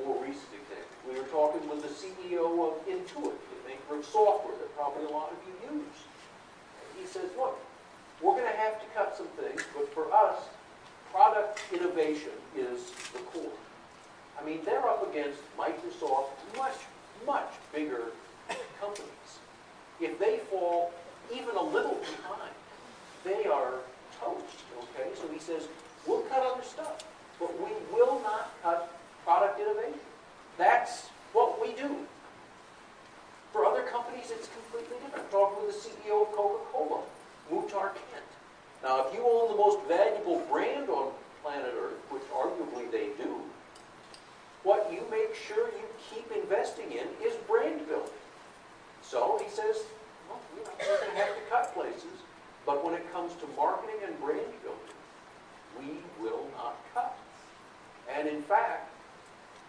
more recent example. We were talking with the CEO of Intuit, the maker of software that probably a lot of you use. And he says, look, we're going to have to cut some things, but for us, product innovation is the core. I mean, they're up against Microsoft, much bigger companies. If they fall even a little behind, they are toast, okay? So he says, we'll cut other stuff, but we will not cut product innovation. That's what we do. For other companies, it's completely different. Talking with the CEO of Coca-Cola, Muhtar Kent. Now, if you own the most valuable brand on planet Earth, which arguably they do, what you make sure you keep investing in is brand building. So he says, well, we're going to have to cut places, but when it comes to marketing and brand building, we will not cut. And in fact,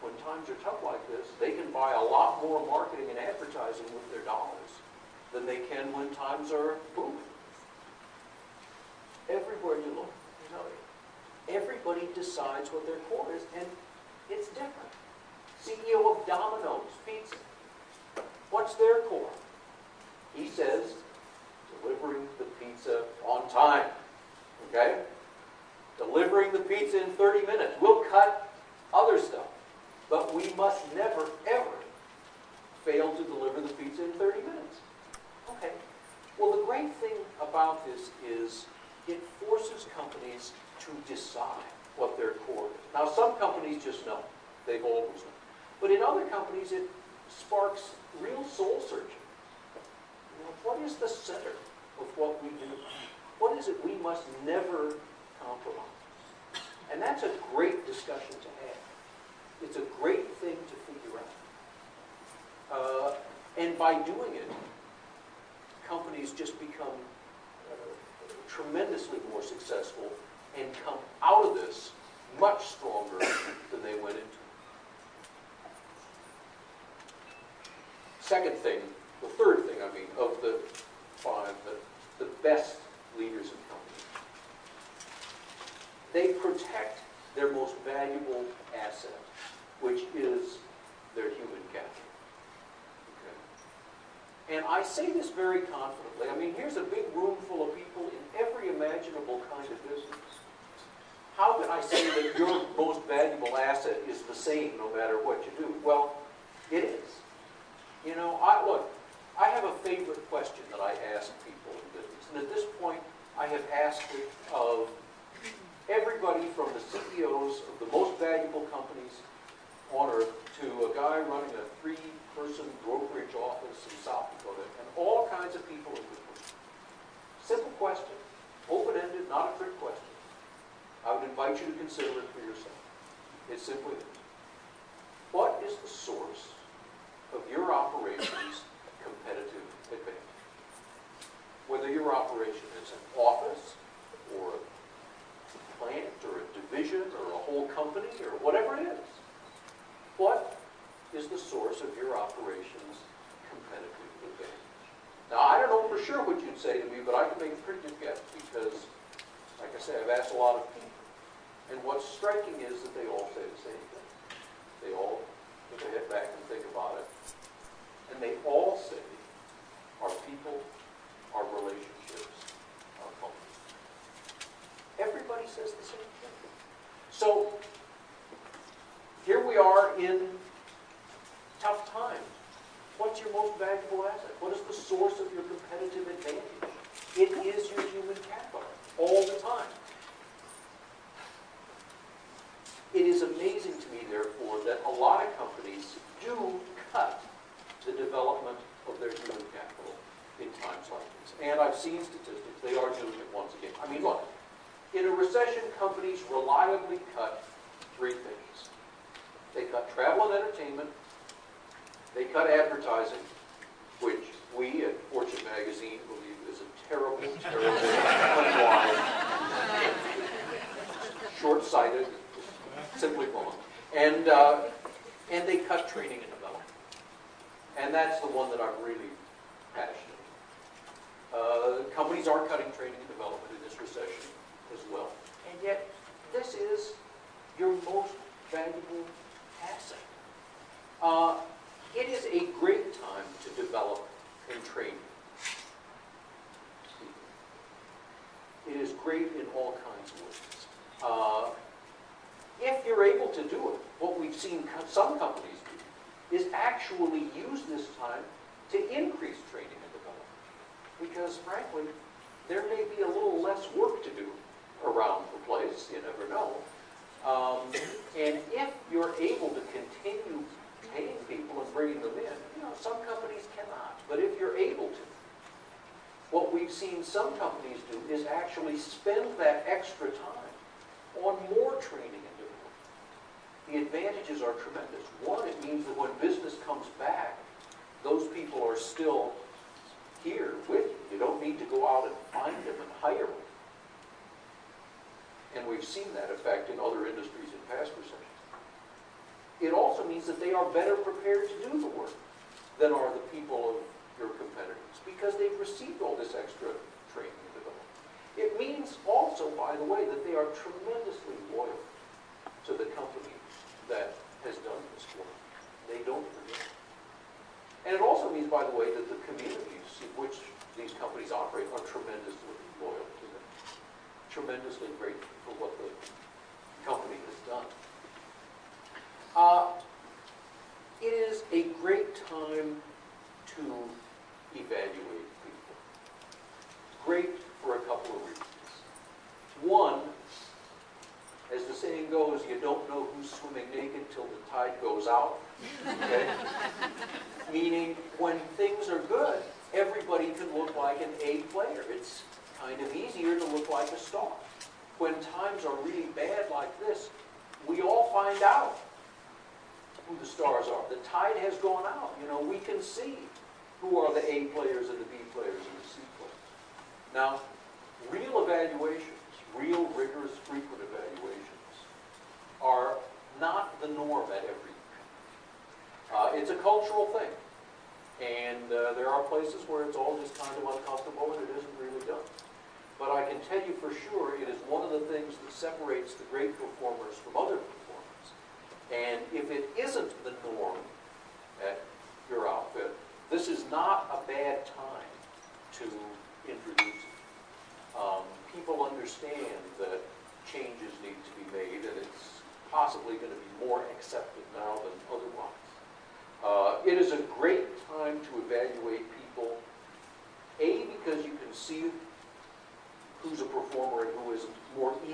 when times are tough like this, they can buy a lot more marketing and advertising with their dollars than they can when times are booming. Everywhere you look, everybody decides what their core is, and it's different. CEO of Domino's Pizza, what's their core? He says, delivering the pizza on time, okay? Delivering the pizza in 30 minutes. We'll cut other stuff, but we must never, ever fail to deliver the pizza in 30 minutes. Okay, well, the great thing about this is it forces companies to decide what their core is. Now, some companies just know. They've always known. But in other companies, it sparks real soul searching. What is the center of what we do? What is it we must never compromise? And that's a great discussion to have. It's a great thing to figure out. And by doing it, companies just become tremendously more successful and come out of this much stronger than they went into. Second thing, the third thing, of the five, the best leaders in companies. They protect their most valuable asset, which is their human capital. Okay? And I say this very confidently. I mean, here's a big room full of people in every imaginable kind of business. How can I say that your most valuable asset is the same no matter what you do? Well, it is. Look, I have a favorite question that I ask people in business. And at this point, I have asked it of everybody from the CEOs of the most valuable companies on earth to a guy running a 3-person brokerage office in South Dakota, and all kinds of people in between. Simple question, open-ended, not a trick question. I would invite you to consider it for yourself. It's simply this. What is the source of your operations' competitive advantage? Whether your operation is an office, or a plant, or a division, or a whole company, or whatever it is. What is the source of your operations' competitive advantage? Now, I don't know for sure what you'd say to me, but I can make a pretty good guess because, like I said, I've asked a lot of people. And what's striking is that they all say the same thing. They all put their head back and think about it. And they all say our people, our relationships, our culture. Everybody says the same thing. So, here we are in tough times. What's your most valuable asset? What is the source of your competitive advantage? It is your human capital, all the time. It is amazing to me, therefore, that a lot of companies do cut the development of their human capital in times like this. And I've seen statistics, they are doing it once again. I mean, look, in a recession, companies reliably cut 3 things. They cut travel and entertainment, they cut advertising, which we at Fortune magazine believe is a terrible, unwise, short-sighted, simply wrong. And they cut training and development. And that's the one that I'm really passionate about. Companies are cutting training and development in this recession as well. And yet, this is your most valuable asset. great in all kinds of ways. If you're able to do it, what we've seen some companies do is actually use this time to increase training and development. Because frankly, there may be a little less work to do around the place, you never know. And if you're able to continue paying people and bringing them in, you know, some companies cannot. But if you're able to, what we've seen some companies do is actually spend that extra time on more training and development. The advantages are tremendous. One, it means that when business comes back, those people are still here with you. You don't need to go out and find them and hire them. And we've seen that effect in other industries in past recessions. It also means that they are better prepared to do the work than are the people of your competitors, because they've received all this extra training and development. It means also, by the way, that they are tremendously loyal to the company that has done this work. They don't forget. And it also means, by the way, that the communities in which these companies operate are tremendously loyal to them, tremendously grateful for what the company has done. It is a great time to evaluate people. Great for a couple of reasons. One, as the saying goes, you don't know who's swimming naked till the tide goes out. Okay? Meaning, when things are good, everybody can look like an A player. It's kind of easier to look like a star. When times are really bad like this, we all find out who the stars are. The tide has gone out. You know, we can see who are the A players and the B players and the C players. Now, real evaluations, real rigorous, frequent evaluations, are not the norm at every year. It's a cultural thing. And there are places where it's all just kind of uncomfortable and it isn't really done. But I can tell you for sure it is one of the things that separates the great performers from other performers. And if it isn't the norm at your outfit, this is not a bad time to introduce it. People understand that change